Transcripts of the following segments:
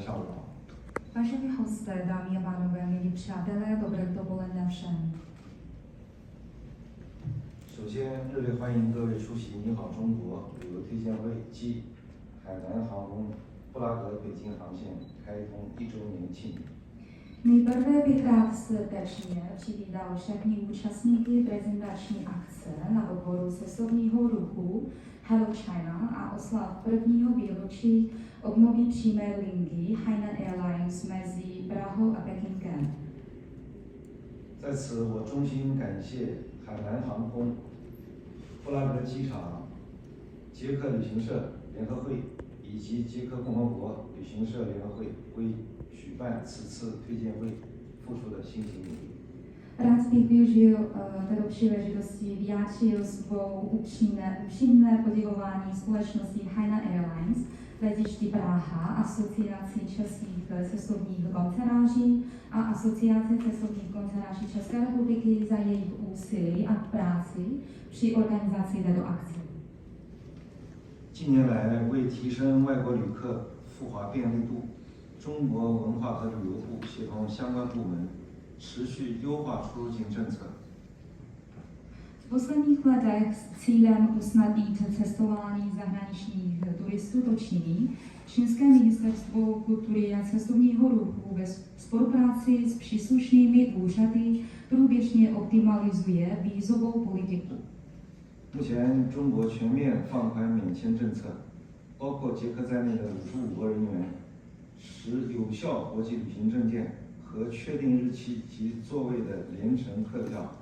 上午好。 Vážení hosté, dámy a pánové, milí přátelé, dobré dopoledne všem. 首先，热烈欢迎各位出席你好中国旅游推荐会暨海南航空布拉格北京航线开通1周年庆。 Nejprve bych rád srdečně přivítal všechny účastníky prezentační akce na podporu cestovního ruchu Hello China a oslav prvního výročí obnovy přímé linky Hainan Airlines mezi Prahou a Pekingem. 在此，我衷心感谢海南航空、布拉格机场、捷克旅行社联合会以及捷克共和国旅行社联合会为举办此次推荐会付出的辛勤努力。 Rád bych využil této příležitosti vyjádřil svou upřímné poděkování společnosti Hainan Airlines, letišti Praha, Asociaci českých cestovních kanceláří a Asociace cestovních kanceláří České republiky za jejich úsilí a práci při organizaci této akce. 近年来，为提升外国旅客赴华便利度，中国文化和旅游部协同相关部门持续优化出入境政策。 V posledních letech s cílem usnadnit cestování zahraničních turistů do Číny, Čínské ministerstvo kultury a cestovního ruchu ve spolupráci s příslušnými úřady průběžně optimalizuje vízovou politiku. 目前，中国全面放宽免签政策，包括捷克在内的55国人员持有效国际旅行证件和确定日期及座位的联程客票，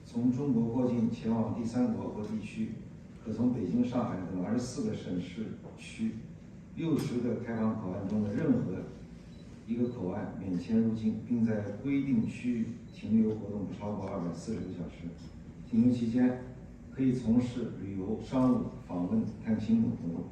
从中国过境前往第三国或地区，可从北京、上海等24个省市区、60个开放口岸中的任何一个口岸免签入境，并在规定区域停留活动不超过240个小时。停留期间， 可以从事旅游、商务、访问、探亲等活动。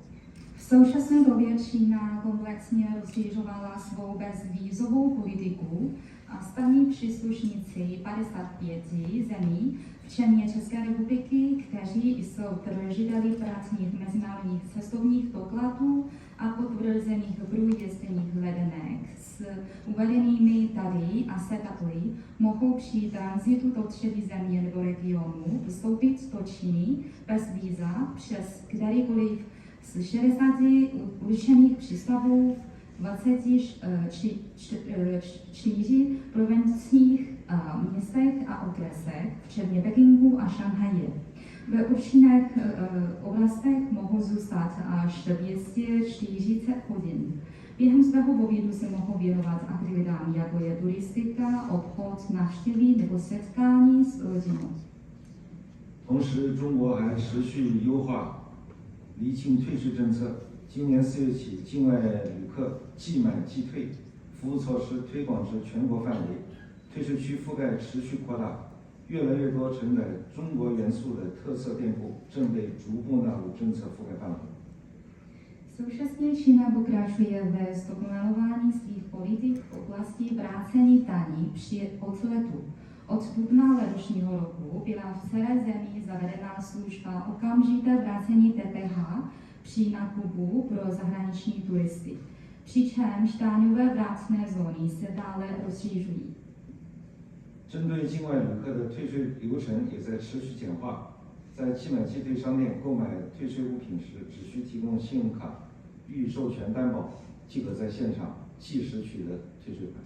V současné době Čína komplexně rozšířovala svou bezvízovou politiku a státní příslušníci 55 zemí, včetně České republiky, kteří jsou držiteli pracovních mezinárodních cestovních dokladů a potvrzených průjezdných letenek s uvedenými tady a setateli, mohou při tranzitu do třetí země nebo regionu vstoupit do Číny bez víza přes kterýkoliv z 60 určených přístavů 24 provinciích městech a okresech, včetně Pekingu a Šanghaje. V určených oblastech mohou zůstat až 240 hodin. Během svého pobytu se mohou věnovat aktivitám, jako je turistika, obchod, návštěvy nebo setkání s rodinou. 同时，中国还持续优化离境退税政策。今年4月起，境外旅客即买即退服务措施推广至全国范围，退税区覆盖持续扩大，越来越多承载中国元素的特色店铺正被逐步纳入政策覆盖范围。 Současně Čína pokračuje ve zdokonalování svých politik v oblasti vrácení daní při odletu. Od dubna letošního roku byla v celé zemi zavedena služba okamžité vrácení DPH při nákupu pro zahraniční turisty, přičemž daňové vrácené zóny se dále rozšířují. 针对境外旅客的退税流程也在持续简化，在即买即退商店购买退税物品时，只需提供信用卡预授权担保，即可在现场即时取得退税款。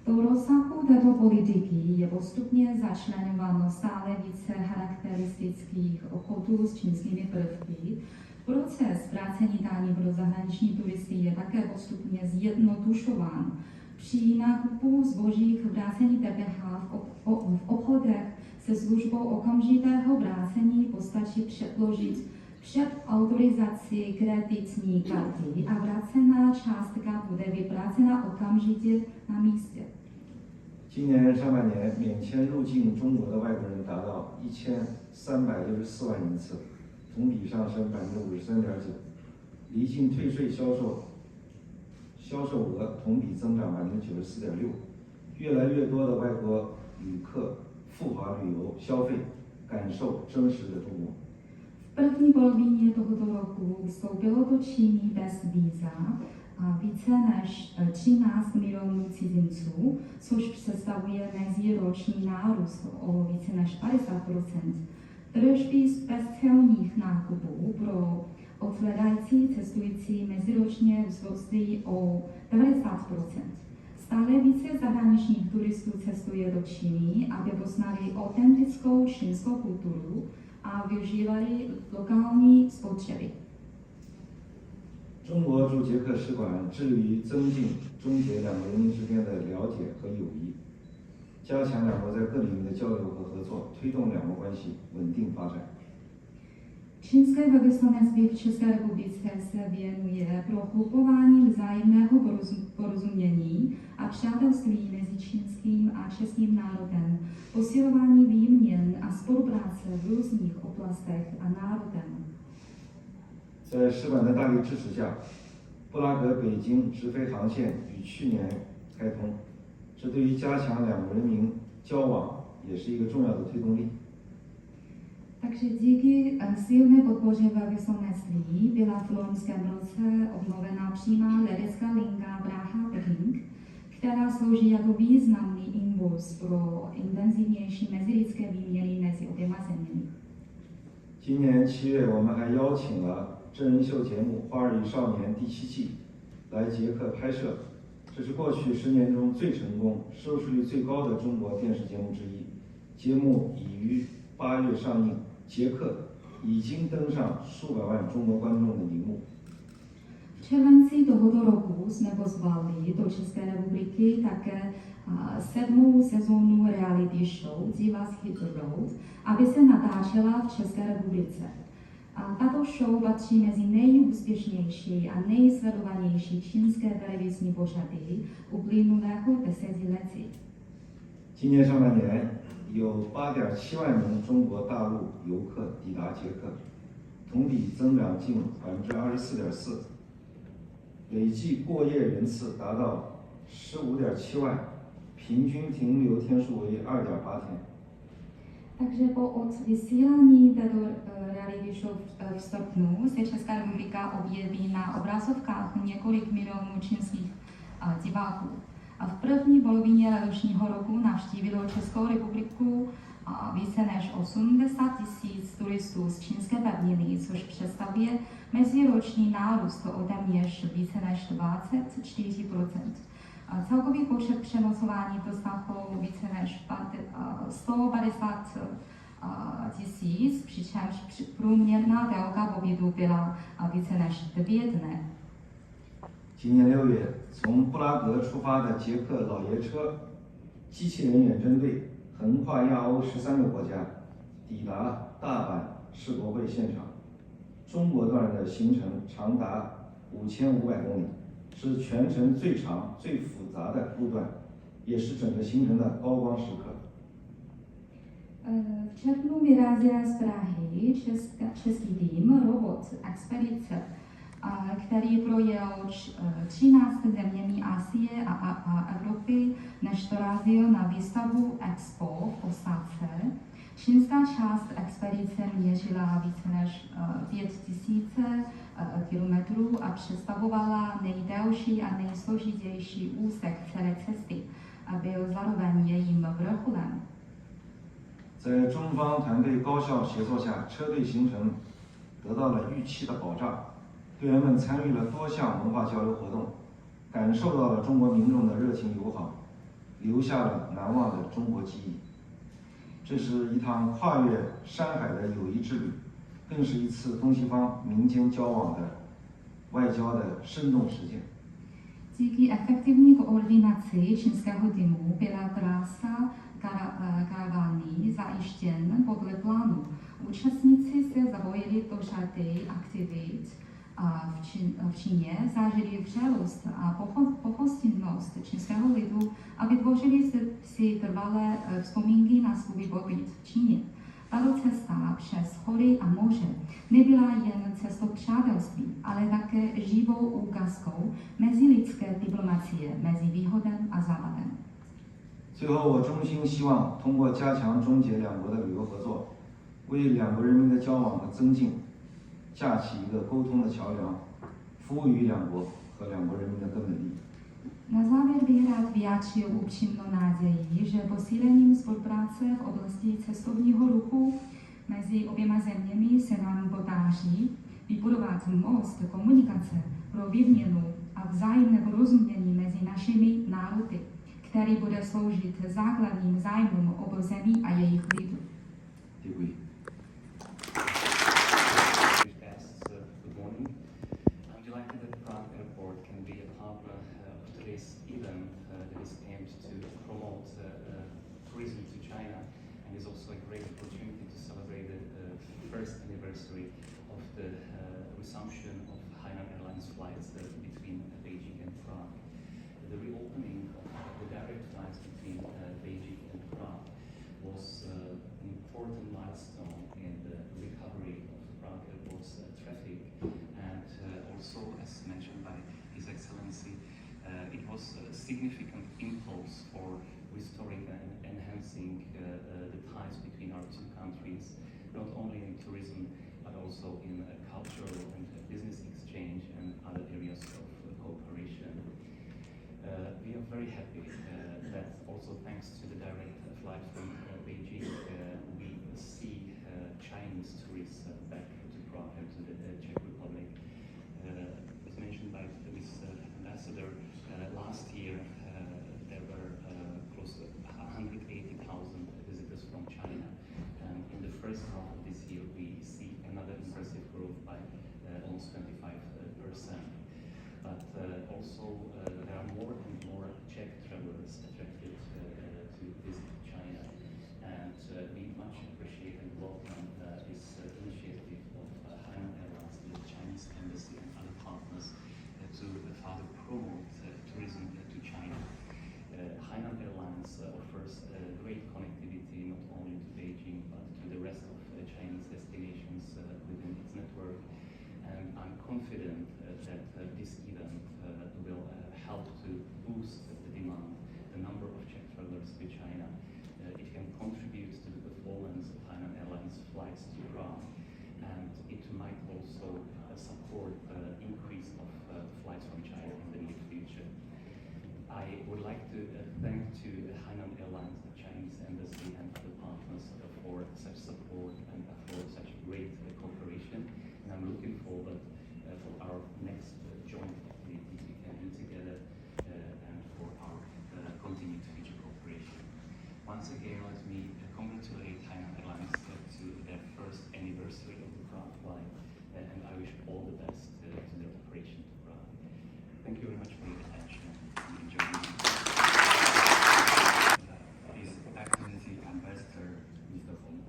Do rozsahu této politiky je postupně začleňováno stále více charakteristických obchodů s čínskými prvky. Proces vrácení daní pro zahraniční turisty je také postupně zjednodušován. Při nákupu zboží k vrácení DPH v obchodech se službou okamžitého vrácení postačí předložit před autorizací kreditní karty a vrácená částka bude vyplácena okamžitě na místě. 今年上半年，免签入境中国的外国人达到1364万人次，同比上升53.9%，离境退税销售额同比增长94.6%，越来越多的外国旅客赴华旅游消费，感受真实的中国。 V první polovině tohoto roku vstoupilo do Číny bez víza a více více než 13 milionů cizinců, což představuje meziroční nárůst o více než 50%. Tržby z speciálních nákupů pro odhledající cestující meziročně vzrostly o 90%. Stále více zahraničních turistů cestuje do Číny, aby poznali autentickou čínskou kulturu a využívali lokální spotřeby. 中国驻捷克使馆致力于增进中捷两国人民之间的了解和友谊，加强两国在各领域的交流和合作，推动两国关系稳定发展。 Čínské velvyslanectví v České republice se věnuje prohlubování vzájemného porozumění a přátelství mezi čínským a českým národem, posilování výměn a spolupráce v různých oblastech a národem. 在使馆的大力支持下，布拉格北京直飞航线于去年开通，这对于加强两国人民交往也是一个重要的推动力。 Takže díky silné podpoře velvyslanectví byla v loňském roce obnovena přímá letecká linka Praha-Beijing, která slouží jako významný impuls pro intenzivnější mezilidské výměny mezi oběma zeměmi. 今年7月，我们还邀请了真人秀节目《花儿与少年》第7季来捷克拍摄，这是过去10年中最成功、收视率最高的中国电视节目之一。节目已于8月上映，捷克已经登上数百万中国观众的荧幕。 V červenci tohoto roku jsme pozvali do České republiky také 7. sezónu reality show Divas Hit the Road, aby se natáčela v České republice. A tato show patří mezi nejúspěšnější a nejsledovanější čínské televizní pořady uplynulého desetiletí. 今年上半年，有8.7万名中国大陆游客抵达捷克，同比增长近24.4%，累计过夜人次达到15.7万，平均停留天数为2.8天。 Takže po odvysílání této reality show v srpnu se Česká republika objeví na obrazovkách několik milionů čínských diváků. A v první polovině letošního roku navštívilo Českou republiku více než 80 000 turistů z čínské pevniny, což představuje meziroční nárůst o téměř více než 24%. Celkový počet přenocování dosáhl více než 150 000, přičemž průměrná délka pobytu byla více než 9 dnů. 今年6月，从布拉格出发的捷克老爷车机器人远征队横跨亚欧13个国家，抵达大阪世博会现场。中国段的行程长达5500公里，是全程最长、最复杂的路段，也是整个行程的高光时刻。 V červnu vyrazil z Prahy český tým Robot Expedice, který projel 13 zeměmi Asie a Evropy, než dorazil na výstavu Expo v Osádce. Čínská část expedice měřila více než 5000 kilometrů a představovala nejdelší a nejsložitější úsek celé cesty a byl zároveň jejím vrcholem. 在中方团队高效协作下，车队行程得到了预期的保障，队员们参与了多项文化交流活动，感受到了中国民众的热情友好，留下了难忘的中国记忆。这是一趟跨越山海的友谊之旅，更是一次东西方民间交往的外交的生动实践。 Díky efektivní koordinaci čínského týmu byla trasa karavany zajištěn podle plánu. Účastníci se zapojili do řady aktivit v Číně, zažili vřelost a pohostinnost čínského lidu a vytvořili si trvalé vzpomínky na svůj pobyt v Číně. Tato cesta přes hory a moře nebyla jen cestou přátelství, ale také živou ukázkou mezilidské diplomacie mezi východem a západem. 最后，我衷心希望通过加强中捷两国的旅游合作，为两国人民的交往和增进架起一个沟通的桥梁，服务于两国和两国人民的根本利益。bych rád vyjádřil upřímnou naději, že posílením spolupráce v oblasti cestovního ruchu mezi oběma zeměmi se nám podaří vybudovat most komunikace pro výměnu a vzájemné porozumění mezi našimi národy, který bude sloužit základním zájmům obou zemí a jejich lidů. Děkuji. Good morning. I'm delighted that Prague Airport can be a partner of today's event that is aimed to promote tourism to China, and is also a great opportunity to celebrate the first anniversary of the resumption of Hainan Airlines flights between Beijing and Prague. The reopening of the direct flights between Beijing and Prague was an important milestone in the recovery of Prague Airport's traffic, and also, as mentioned by His Excellency, it was a significant impulse for restoring and enhancing the ties between our two countries, not only in tourism but also in cultural and business exchange and other areas of cooperation. We are very happy that also thanks to the direct flight from Beijing, we see Chinese tourists back to Prague and to the Czech Republic. As mentioned by Mr. Ambassador, last year there were close to 180,000 visitors from China, and in the first half of this year we see another impressive growth by almost 25%. But also there are more and more Czech travelers attracted to visit China, and we much appreciate and welcome this initiative of Hainan Airlines, the Chinese Embassy and other partners to further promote tourism to China. Hainan Airlines offers great connectivity not only to Beijing but to the rest of Chinese destinations within its network, and I'm confident that this event will help to boost the demand, the number of Czech travelers to China. It can contribute to the performance of Hainan Airlines flights to Prague, and it might also support increase of flights from China in the near future. I would like to thank to Hainan Airlines, the Chinese Embassy and other partners for such support and for such great cooperation, and I'm looking forward for our next joint activities we can do together and for our continued future cooperation. Once again, let me congratulate Hainan Airlines to their first anniversary of the Prague flight, and I wish all the best to their operation to Prague. Thank you very much for your attention and enjoy the meeting. His Excellency Ambassador Mr. Hong,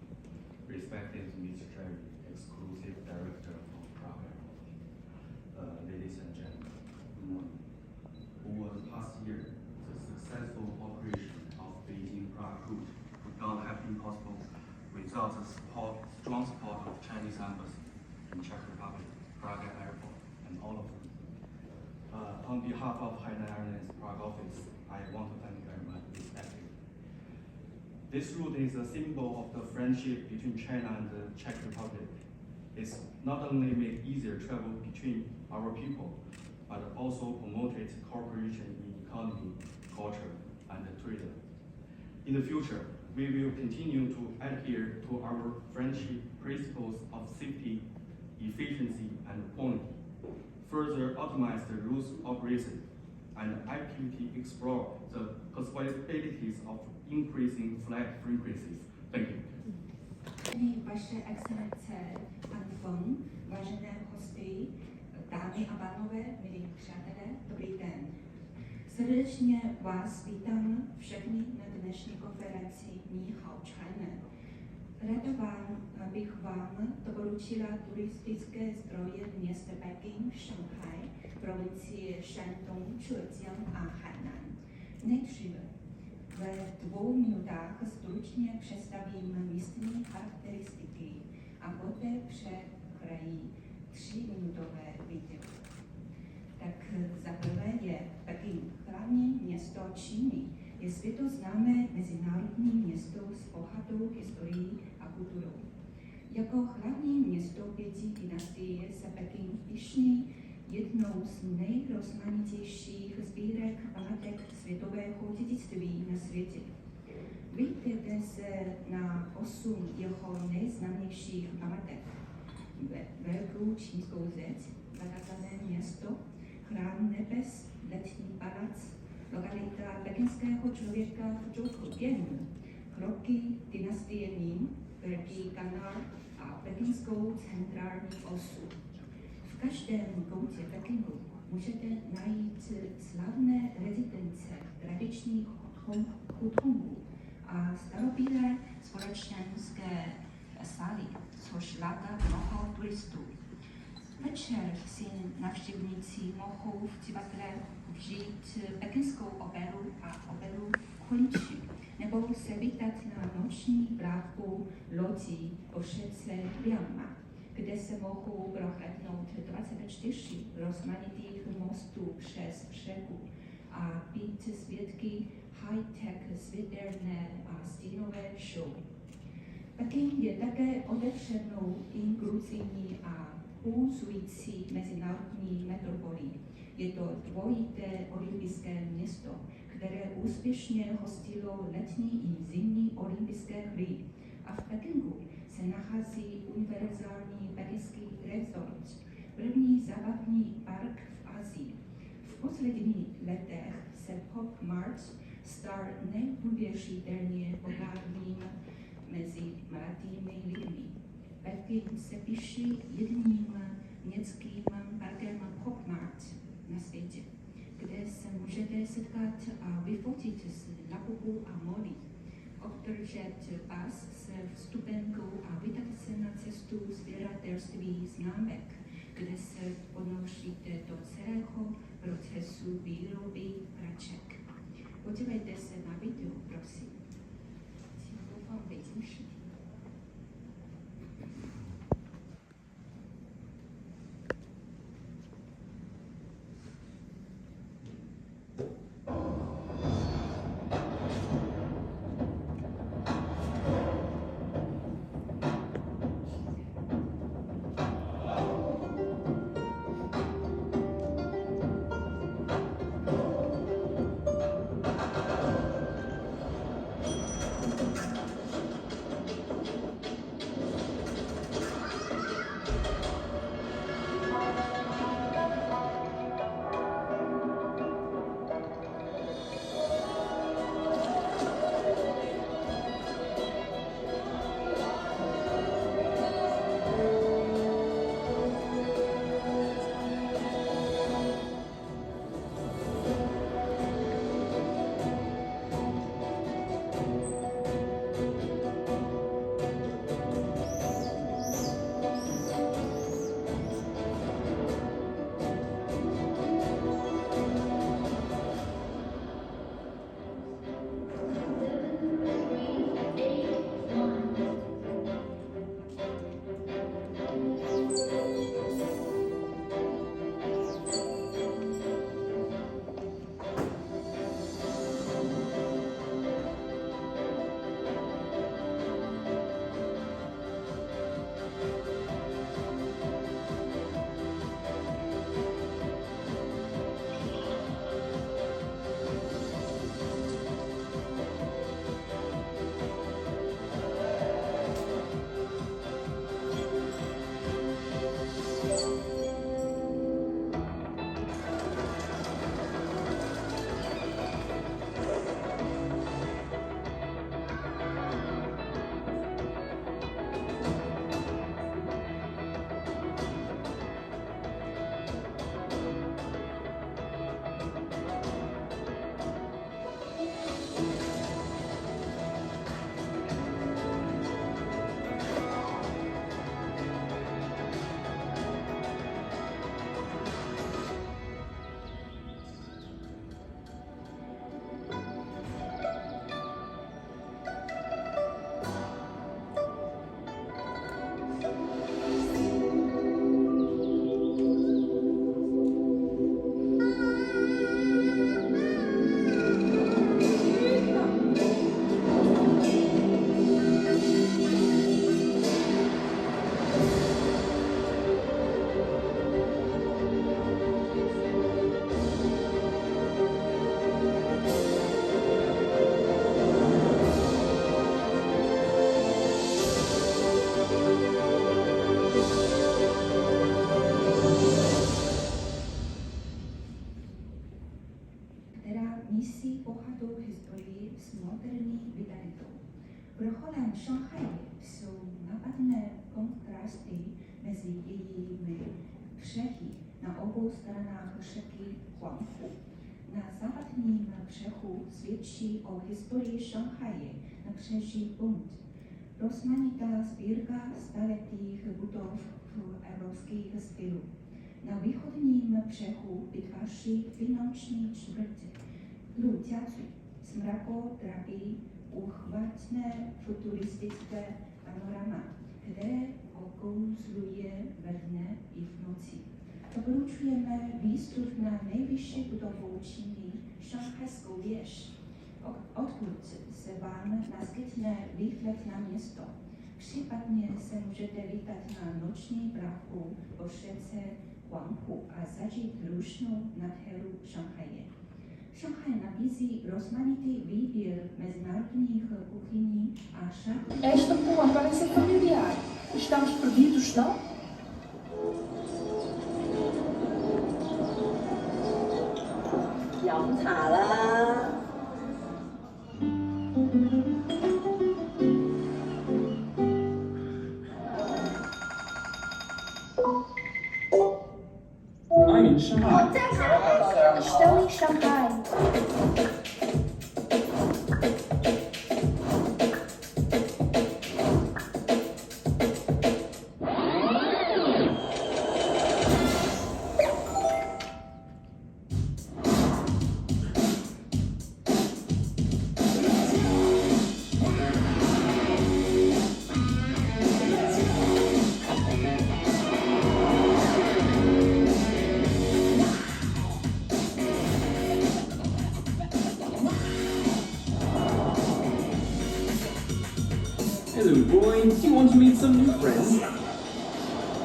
respected Mr. Jerry, Exclusive Director of Prague Airport, ladies and gentlemen, good morning. Over the past year, the successful operation of Beijing-Prague route would not have been possible without the strong support of Chinese Embassy in Czech Republic, Prague Airport, and all of them. On behalf of Hainan Airlines Prague office, I want to thank everyone respectively. This route is a symbol of the friendship between China and the Czech Republic. It's not only made easier travel between our people, but also promoted cooperation in economy, culture, and tourism. In the future, we will continue to adhere to our friendship principles of safety, efficiency, and quality, further optimize the route's operation, and actively explore the possibilities of increasing flight frequencies. Thank you. Vaše excelence, pan Fong, vážené hosty, dámy a pánové, milí přátelé, dobrý den. Srdečně vás vítám všechny na dnešní konferenci Ni Hao China. Ráda bych vám doporučila turistické zdroje města Peking, Šanghaj, provincie Shandong, Zhejiang a Hainan. Nejdříve ve 2 minutách stručně představím místní charakteristiky a poté přehrají 3-minutové video. Tak za prvé je Peking, hlavní město Číny. Je světoznámé mezinárodní město s bohatou historií a kulturou. Jako hlavní město 5 dynastií se Peking pyšní jednou z nejrozmanitějších sbírek památek světové dědictví na světě. Vyjděte se na 8 jeho nejznámějších památek. Velkou čínskou zeď, zakázané město, chrám nebes, letní palác, lokalita pekinského člověka v Zhoukou, kroky dynastie Ming, Velký kanál a pekinskou centrální osu. V každém koutě Pekingu můžete najít slavné rezidence tradičních chudhungů a starobylé společenské sály, což láká mnoho turistů. Večer si navštěvníci mohou v divadle užít pekinskou operu a operu Kunči, nebo se vydat na noční plavbu lodí po řece Liangma, kde se mohou prohlédnout 24 rozmanitých mostů přes řeku a být svědky high-tech světelné a stínové show. Peking je také otevřenou, inkluzivní a pulzující mezinárodní metropolí. Je to dvojité olympijské město, které úspěšně hostilo letní i zimní olympijské hry. A v Pekingu se nachází univerzální pekingský resort, první zábavní park v Asii. V posledních letech se Pop Mart stal neuvěřitelně populárním mezi mladými lidmi. Peking se píší jedním městským parkem Pop Mart na světě, kde se můžete setkat a vyfotit s Labubu a Molly, obdržet pas s vstupenkou a vydat se na cestu sběratelství známek, kde se ponoříte do celého procesu výroby hraček. Podívejte se na video, prosím. 请播放北京视频。місії багато історії з модерні віддалito. Враховуємо Шанхай всю нападне контрасти між її бřehy на обох сторонах ріки Хуангху. На западнім бřehu свідчить о історії Шанхая набережний пункт. Розманіта збірка столітніх будов в європейському стилю. На východním břehu vytváří finanční čtvrť Luťaci, smrakodrapý, uchvatné futuristické panorama, které okouzluje ve dne i v noci. Doporučujeme výstup na nejvyšší budovu Číny, šanghajskou věž, odkud se vám naskytne výhled na město. Případně se můžete vydat na noční plavbu po řece Huanghu a zažít rušnou nádheru Šanghaje. Šanghaj nabízí rozmanitý výběr mezinárodních kuchyní a šat. Esta rua parece familiar. Estamos perdidos, não? 飲茶啦！欢迎上海。 Estou em Xangai. Hello, boy. Do you want to meet some new friends?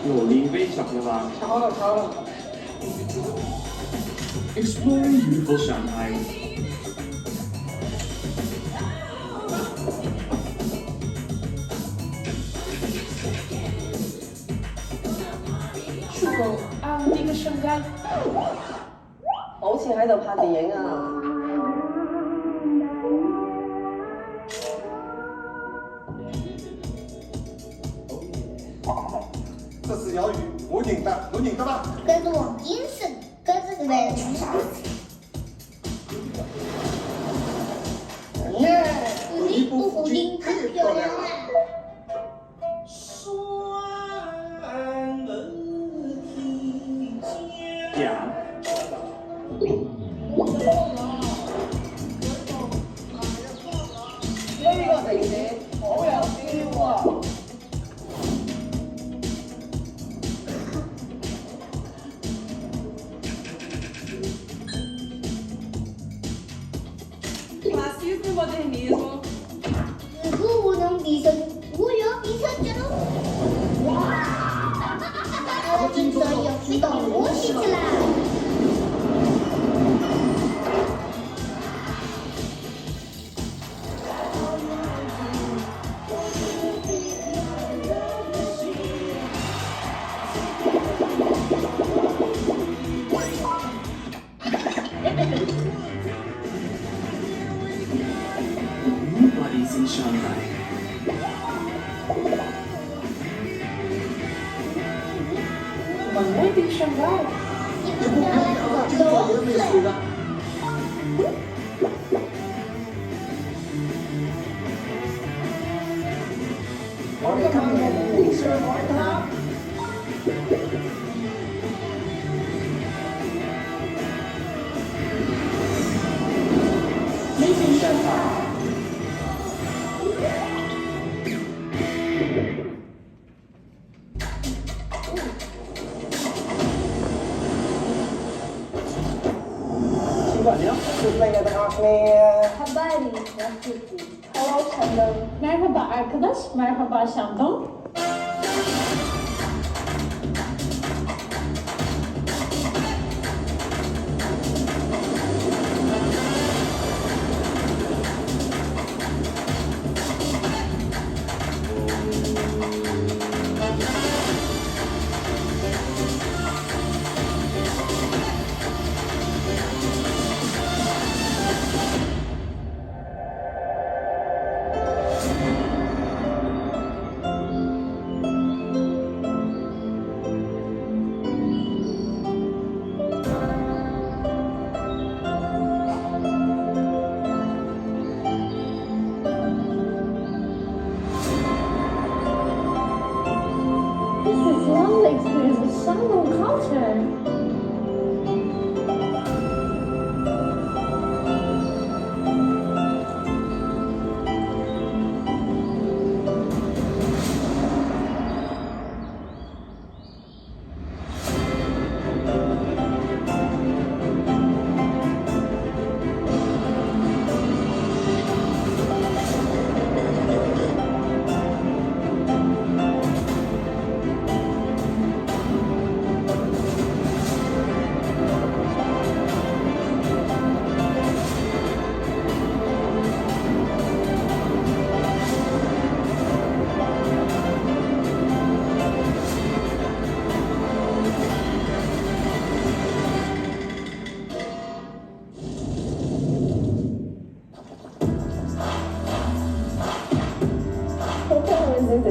有零杯小了吧？超了。 Exploring beautiful Shanghai. 是否按呢個生街？好似喺度拍電影啊！这是条鱼，我认得，我认得吧？跟着往阴森，跟着个人。耶，你不服丁真漂亮啊！假。呢個城市好有 feel 啊！Classismo e modernismo. 그거能比成，我要比成这种。哇！真的有飞到我起来。 Nobody's in Shanghai. 我们的生街。你们漂亮个多水。 我哋今日影上海灘。没景上海。 Habari rafiki. Hello Shandong. Merhaba arkadaş. Merhaba Shandong.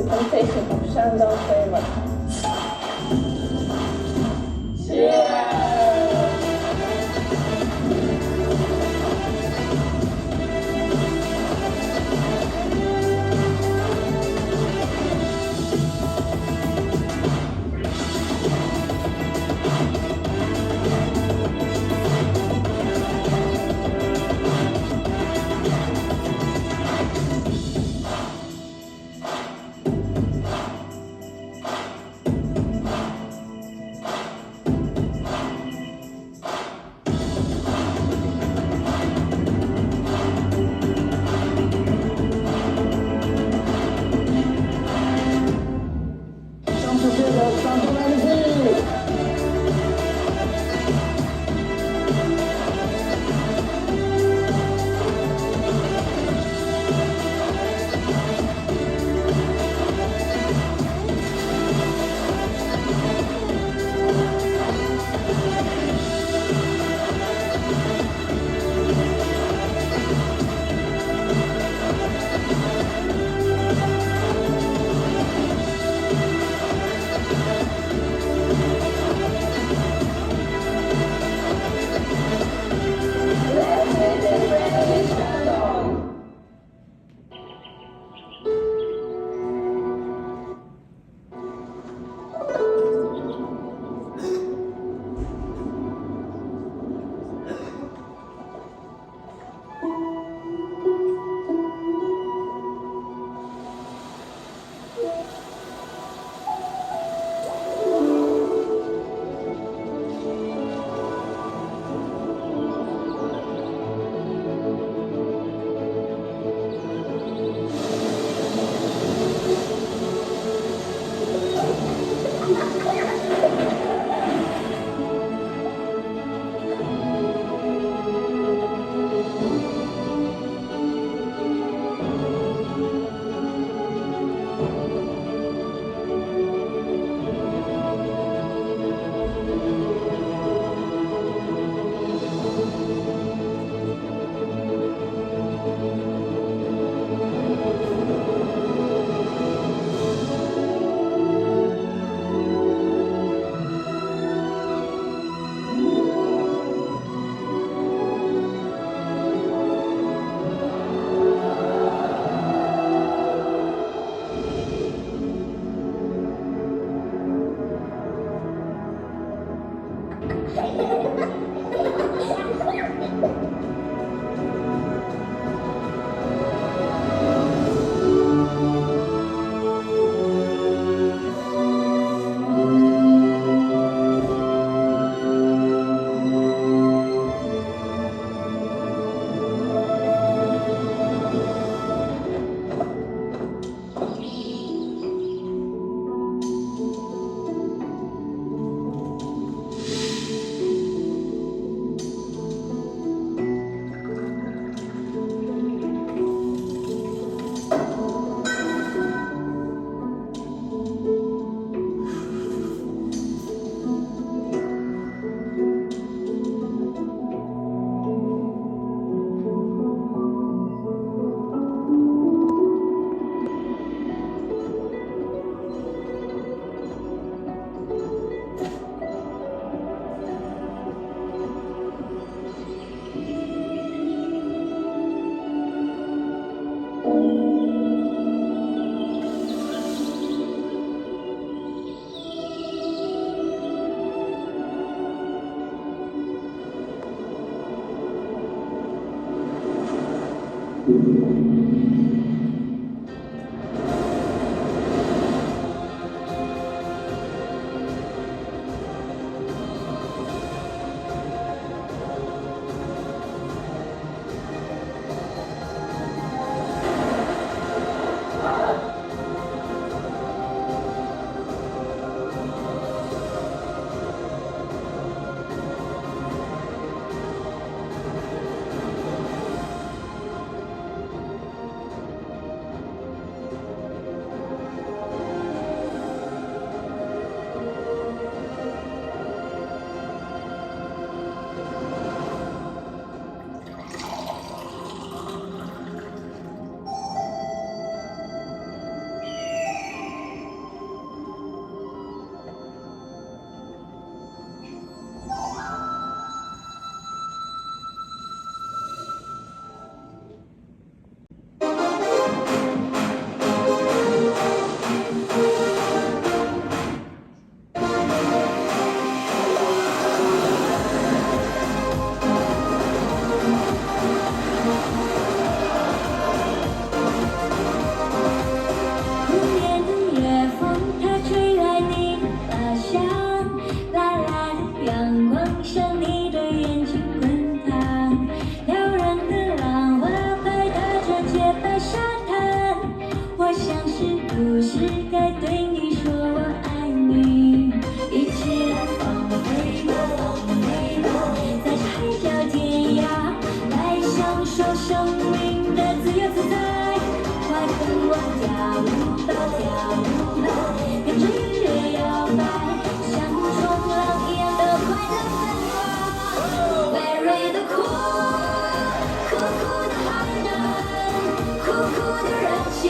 是 sensation of Shandong flavor. 受生命的自由自在，快跟我跳舞吧，跳舞吧，跟着音乐摇摆，像冲浪一样的快乐奔放。美瑞的酷，酷酷的海南，酷酷的热情，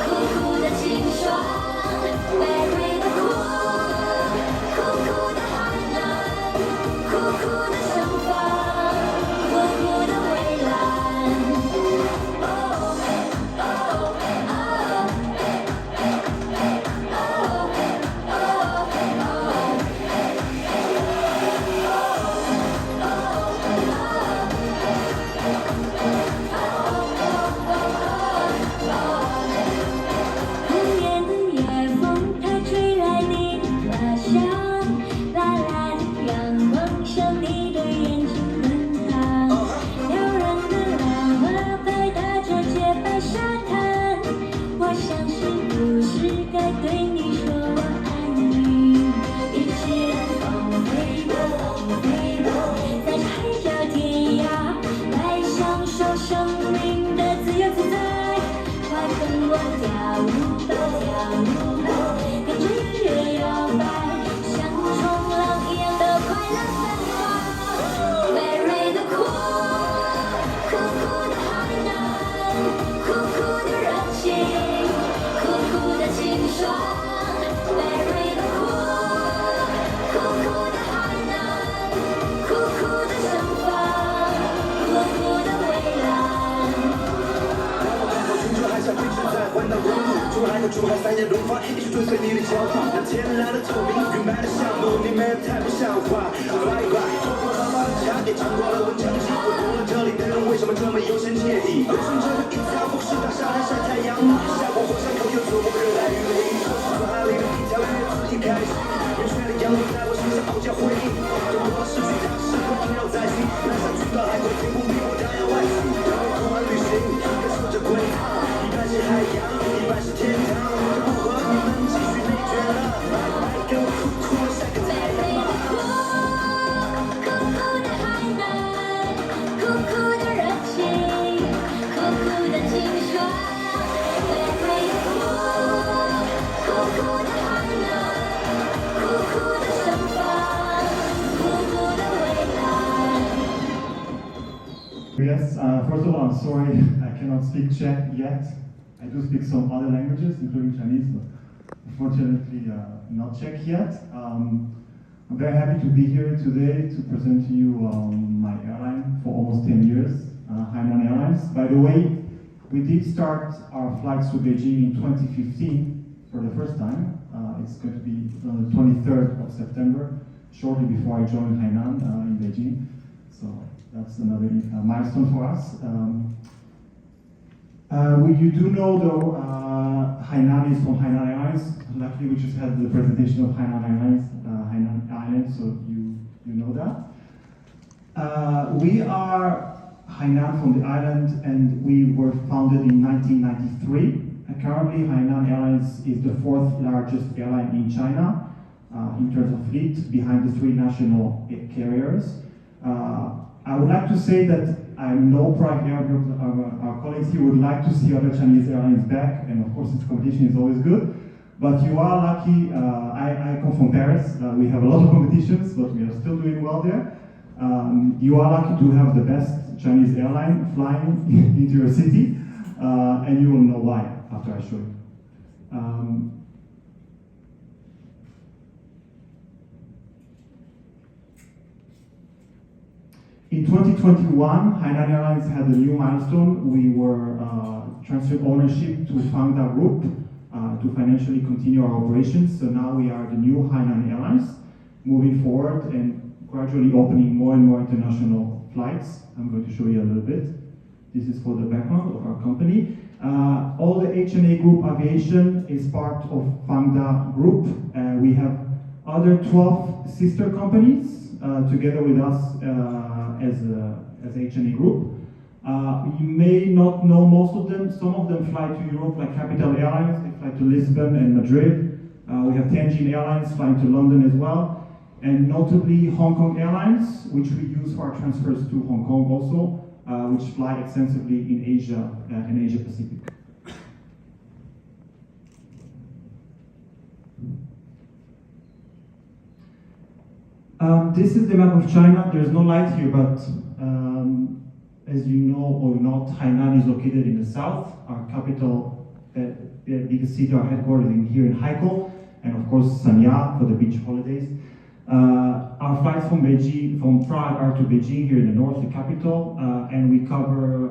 酷酷的清爽。美瑞的酷，酷酷的海南，酷酷的盛放。出海三年荣华，一直追随你的脚步。那天蓝的透明，云白的项目，你们太不像话。Fly by， 错过了妈的茶点，尝过了文昌鸡，我懂了这里的人为什么这么悠闲惬意。人生这么一条不是大沙滩晒太阳，下过火山口又走过热带雨林，这是船里的一条约自己开始。明确的阳光在我身上翱翔辉映，懂我失去它时光要再行，南山去到海口，天空比我大洋外形。让我出海旅行，感受着归航，一半是海洋，一半是天堂。不和你们继续内卷了，来给我酷酷的下个太阳吧。酷酷的海南，酷酷的热情，酷酷的清爽。美瑞的酷，酷酷的海南，酷酷的盛放，酷酷的未来。Yes, first of all, I'm sorry I cannot speak Czech yet. I do speak some other languages, including Chinese, but unfortunately not Czech yet. I'm very happy to be here today to present to you my airline for almost 10 years, Hainan Airlines. By the way, we did start our flights to Beijing in 2015 for the first time. It's going to be on the 23rd of September, shortly before I joined Hainan in Beijing. So that's another milestone for us. You do know though, Hainan is from Hainan Airlines. Luckily we just had the presentation of Hainan Airlines, Hainan Island, so you know that. We are Hainan from the island and we were founded in 1993. Currently Hainan Airlines is the 4th largest airline in China in terms of fleet, behind the 3 national carriers. I would like to say that I know Prague Airport, our colleagues here would like to see other Chinese airlines back, and of course its competition is always good. But you are lucky, I come from Paris, we have a lot of competitions, but we are still doing well there. You are lucky to have the best Chinese airline flying into your city, and you will know why after I show you. In 2021, Hainan Airlines had a new milestone. We were transferred ownership to Fangda Group to financially continue our operations. So now we are the new Hainan Airlines, moving forward and gradually opening more and more international flights. I'm going to show you a little bit. This is for the background of our company. All the HNA Group Aviation is part of Fangda Group. We have other 12 sister companies together with us as HNA Group. You may not know most of them. Some of them fly to Europe, like Capital Airlines. They fly to Lisbon and Madrid. We have Tianjin Airlines flying to London as well. And notably Hong Kong Airlines, which we use for our transfers to Hong Kong also. which fly extensively in Asia and Asia Pacific. This is the map of China. There's no light here, but as you know or not, Hainan is located in the south. Our capital, the biggest city, our headquarters here in Haikou, and of course Sanya for the beach holidays. Our flights from Prague are to Beijing here in the north, the capital, and we cover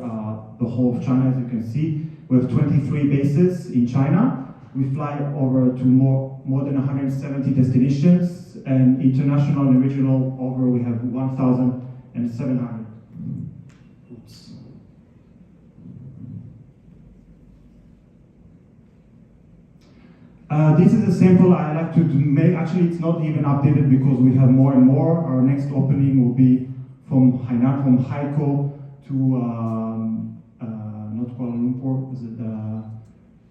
the whole of China, as you can see. We have 23 bases in China. We fly over to more than 170 destinations, and international and regional over we have 1,700. Oops. This is a sample I like to make. Actually, it's not even updated because we have more and more. Our next opening will be from Hainan, from Haikou to not Kuala Lumpur, is it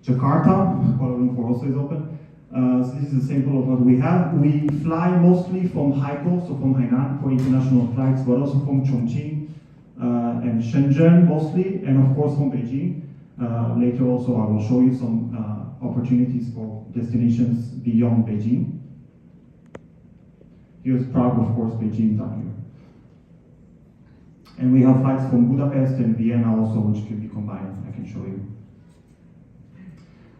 Jakarta? Kuala Lumpur also is open. So this is a sample of what we have. We fly mostly from Haikou, so from Hainan for international flights, but also from Chongqing and Shenzhen mostly, and of course from Beijing. Later also I will show you some opportunities for destinations beyond Beijing. Here's Prague, of course, Beijing down here. And we have flights from Budapest and Vienna also, which can be combined. I can show you.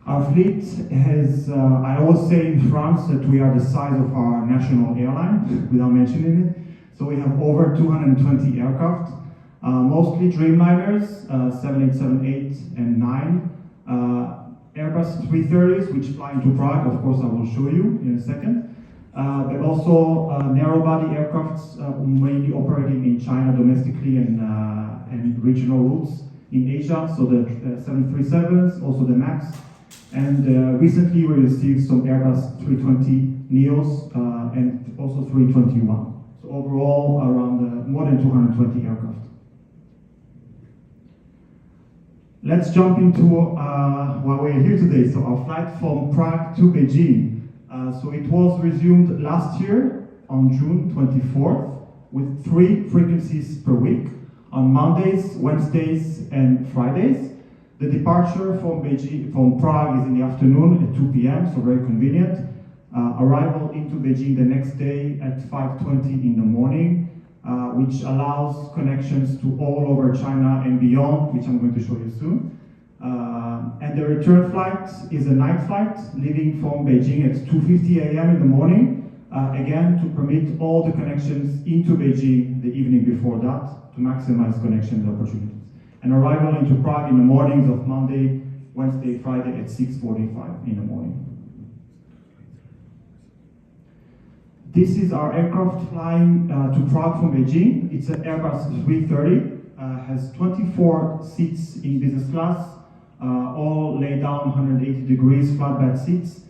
Our fleet has, I always say in France that we are the size of our national airline, without mentioning it. So we have over 220 aircraft, mostly Dreamliners, 787-8 and 9. Airbus 330s, which fly into Prague, of course I will show you in a second. But also narrow-body aircrafts, mainly operating in China domestically and regional routes in Asia, so the 737s, also the MAX. And recently we received some Airbus 320 Neos and also 321. So overall, around more than 220 aircraft. Let's jump into why we're here today. So our flight from Prague to Beijing. So it was resumed last year on June 24th with 3 frequencies per week on Mondays, Wednesdays, and Fridays. The departure from Prague is in the afternoon at 2 p.m., so very convenient. Arrival into Beijing the next day at 5:20 in the morning. Which allows connections to all over China and beyond, which I'm going to show you soon. And the return flight is a night flight, leaving from Beijing at 2:50 a.m. in the morning, again to permit all the connections into Beijing the evening before that, to maximize connection opportunities. And arrival into Prague in the mornings of Monday, Wednesday, Friday at 6:45 in the morning. This is our aircraft flying to Prague from Beijing. It's an Airbus 330, has 24 seats in business class, all laid down 180 degrees, flatbed seats.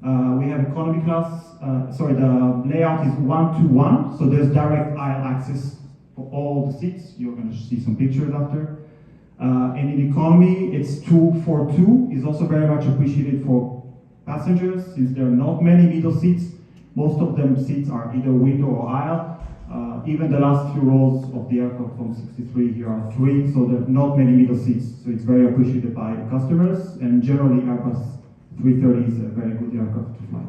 We have economy class, the layout is 1-to-1, so there's direct aisle access for all the seats. You're going to see some pictures after. And in economy, it's 2-4-2, is also very much appreciated for passengers, since there are not many middle seats. Most of them seats are either window or aisle. Even the last few rows of the aircraft from 63 here are 3, so there are not many middle seats. So it's very appreciated by customers, and generally Airbus 330 is a very good aircraft to fly.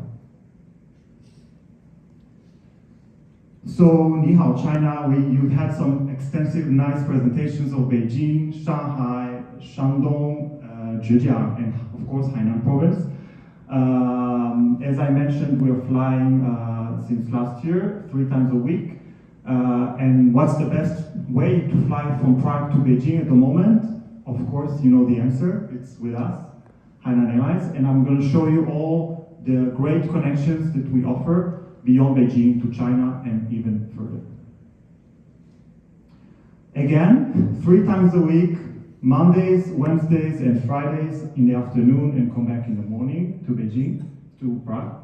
So, Ni hao China, you've had some extensive, nice presentations of Beijing, Shanghai, Shandong, Zhejiang, and of course Hainan province. As I mentioned, we are flying since last year, 3 times a week. And what's the best way to fly from Prague to Beijing at the moment? Of course, you know the answer. It's with us, Hainan Airlines. And I'm going to show you all the great connections that we offer beyond Beijing to China and even further. Again, 3 times a week, Mondays, Wednesdays, and Fridays in the afternoon, and come back in the morning to Beijing, to Prague.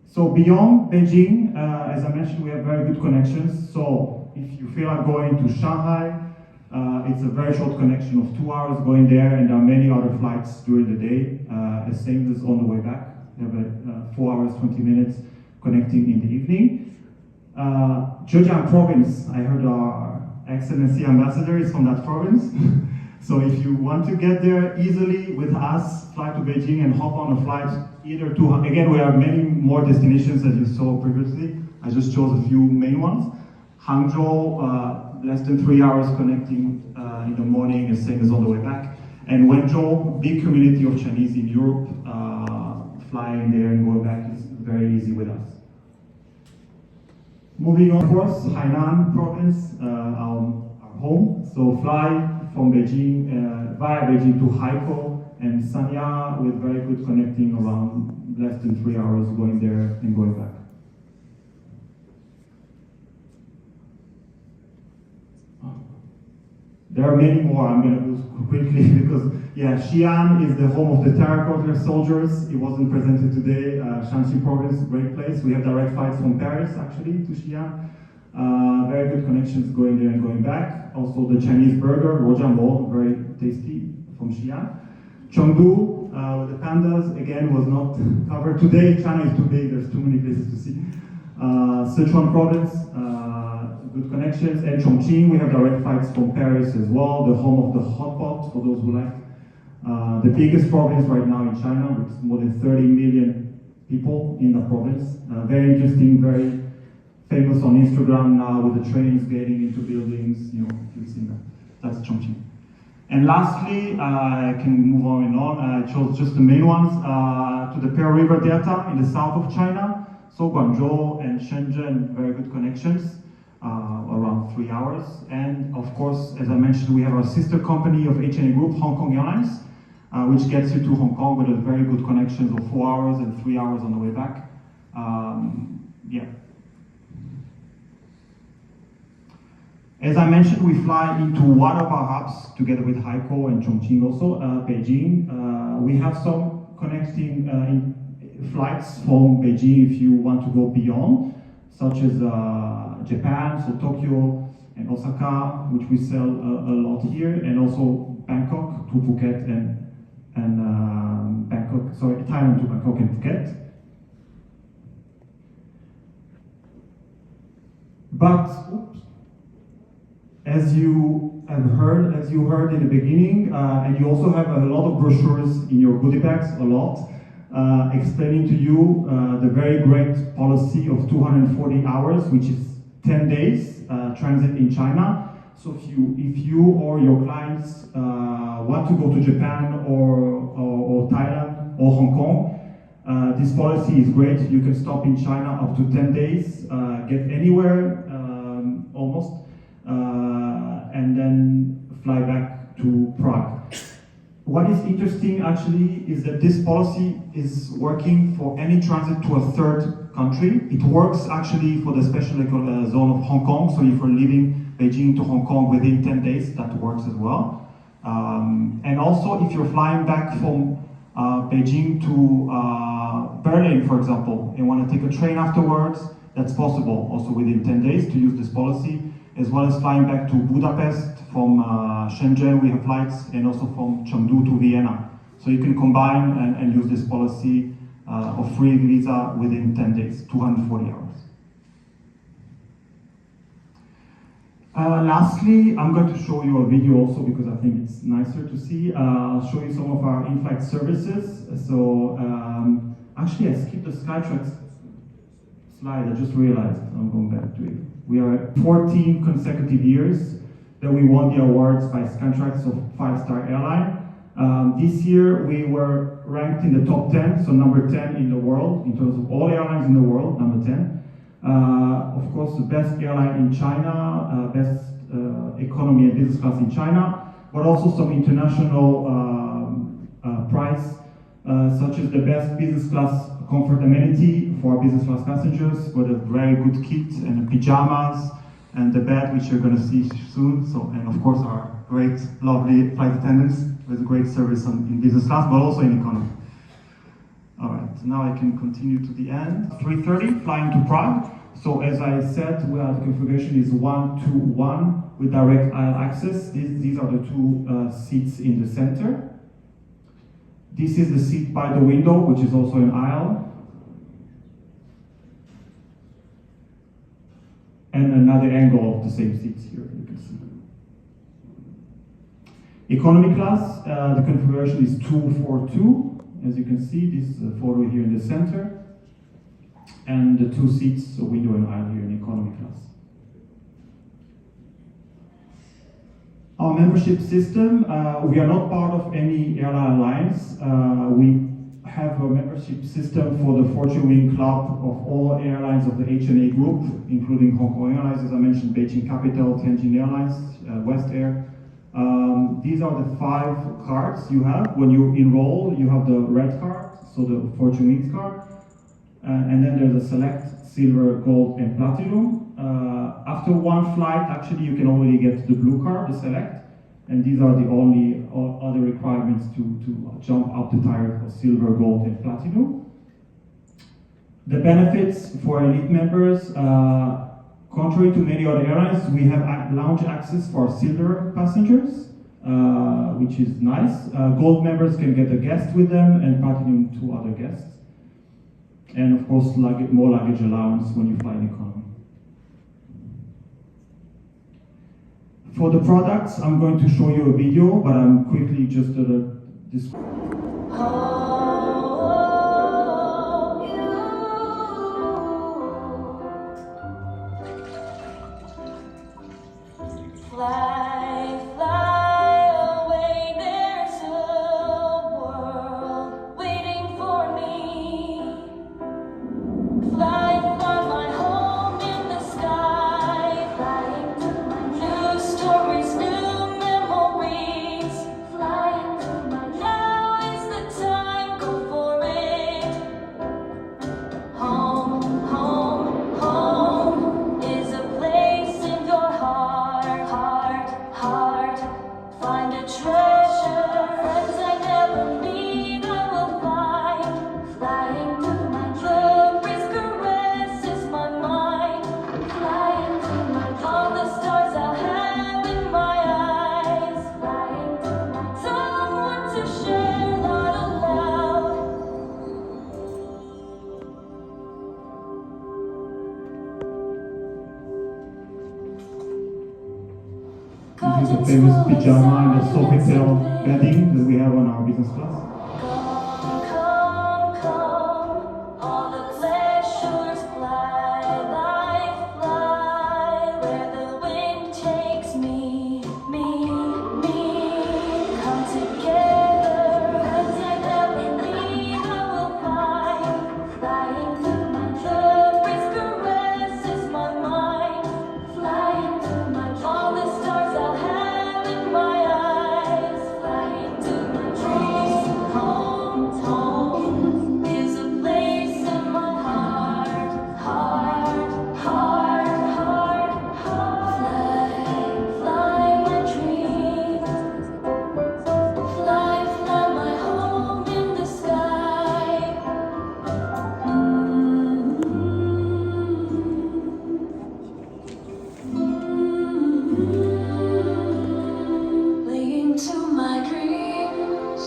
So beyond Beijing, as I mentioned, we have very good connections. So if you feel like going to Shanghai, it's a very short connection of 2 hours going there, and there are many other flights during the day, the same as on the way back. We have 4 hours, 20 minutes connecting in the evening. Zhejiang province, I heard Excellency Ambassador is from that province. So if you want to get there easily with us, fly to Beijing and hop on a flight either to, again, we have many more destinations as you saw previously. I just chose a few main ones. Hangzhou, less than 3 hours connecting in the morning, the same as on the way back. And Wenzhou, big community of Chinese in Europe, flying there and going back is very easy with us. Moving on, of course, Hainan province, our home. So fly from Beijing, via Beijing to Haikou and Sanya with very good connecting around less than 3 hours going there and going back. There are many more, I'm going to go quickly because, yeah, Xi'an is the home of the terracotta soldiers. It wasn't presented today. Shanxi province, great place. We have direct flights from Paris, actually, to Xi'an. Very good connections going there and going back. Also the Chinese burger, Rojiambo, very tasty from Xi'an. Chengdu, with the pandas, again, was not covered today. China is too big, there's too many places to see. Sichuan province, good connections. And Chongqing, we have direct flights from Paris as well, the home of the hot pot, for those who like. The biggest province right now in China, with more than 30 million people in the province. Very interesting, very famous on Instagram now with the trains getting into buildings, you know, you've seen that. That's Chongqing. And lastly, I can move on and on. I chose just the main ones, to the Pearl River Delta in the south of China. So Guangzhou and Shenzhen, very good connections, around 3 hours. And of course, as I mentioned, we have our sister company of HNA Group, Hong Kong Airlines, which gets you to Hong Kong with a very good connections of 4 hours and 3 hours on the way back. Yeah. As I mentioned, we fly into one of our hubs together with Haikou and Chongqing also, Beijing. We have some connecting flights from Beijing if you want to go beyond, such as Japan, so Tokyo and Osaka, which we sell a lot here, and also Bangkok to Phuket and Bangkok, sorry, Thailand to Bangkok and Phuket. But, oops. As you heard in the beginning, and you also have a lot of brochures in your goodie bags, a lot, explaining to you the very great policy of 240 hours, which is 10 days transit in China. So if you or your clients want to go to Japan or Thailand or Hong Kong, this policy is great. You can stop in China up to 10 days, get anywhere almost. And then fly back to Prague. What is interesting actually is that this policy is working for any transit to a third country. It works actually for the special zone of Hong Kong, so if you're leaving Beijing to Hong Kong within 10 days, that works as well. And also if you're flying back from Beijing to Berlin, for example, and want to take a train afterwards, that's possible also within 10 days to use this policy. As well as flying back to Budapest from Shenzhen, we have flights, and also from Chengdu to Vienna. So you can combine and use this policy of free visa within 10 days, 240 hours. Lastly, I'm going to show you a video also because I think it's nicer to see. I'll show you some of our in-flight services. So actually I skipped the Skytrax slide, I just realized. I'm going back to it. We are at 14 consecutive years that we won the awards by Skytrax of 5-star airline. This year we were ranked in the top 10, so number 10 in the world, in terms of all airlines in the world, number 10. Of course, the best airline in China, best economy and business class in China, but also some international prize, such as the best business class comfort amenity for our business class passengers, with a very good kit and pajamas and the bed, which you're going to see soon. So, and of course our great, lovely flight attendants with great service in business class, but also in economy. All right, now I can continue to the end. 3:30, flying to Prague. So as I said, the configuration is 1-to-1 with direct aisle access. These are the two seats in the center. This is the seat by the window, which is also an aisle. And another angle of the same seats here, you can see. Economy class, the configuration is 242. As you can see, this photo here in the center. And the 2 seats, so window and aisle here in economy class. Our membership system, we are not part of any airline alliance. We have a membership system for the Fortune Wing Club of all airlines of the HNA group, including Hong Kong Airlines, as I mentioned, Beijing Capital, Tianjin Airlines, West Air. These are the 5 cards you have. When you enroll, you have the red card, so the Fortune Wings card. And then there's a select, silver, gold, and platinum. After 1 flight, actually, you can already get the blue card, the select. And these are the only other requirements to jump up the tier for silver, gold, and platinum. The benefits for elite members, contrary to many other airlines, we have lounge access for silver passengers, which is nice. Gold members can get a guest with them, and platinum 2 other guests. And of course, more luggage allowance when you fly in economy. For the products, I'm going to show you a video, but I'm quickly just describe. Fly, fly away, there's a world waiting for me. Fly, fly my home in the sky, flying to my new stories, new memories. Flying to my now is the time, go for it. Home, home, home is a place in your heart, heart, heart. Find a treasure, friends I never meet, I will find. Flying to my love, risk caresses my mind. Flying to my all the stars I have in my eyes. Flying to my someone to share, not aloud. This is the famous pyjama and the Sofitel bedding that we have on our business class. Come, come, all the pleasures fly, life fly, where the wind takes me. Come together, friends I never need, I will find. Flying through my love, risk caresses my mind. Flying through my all the stars I'll have in my eyes. Flying to my dreams. Home is a place in my heart, heart, heart, heart, heart. Fly my dreams. Fly my home in the sky. Playing to my dreams.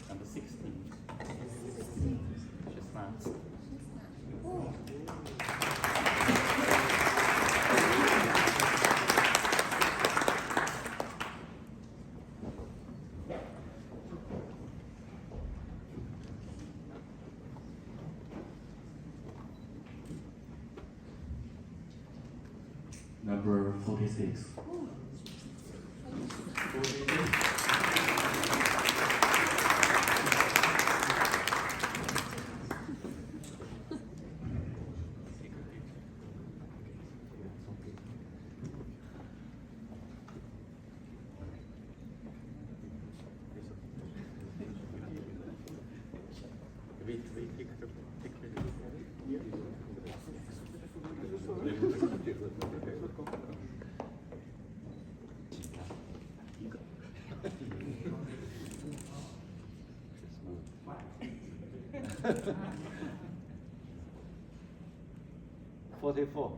Number 16. Just nice. Number 46. $44.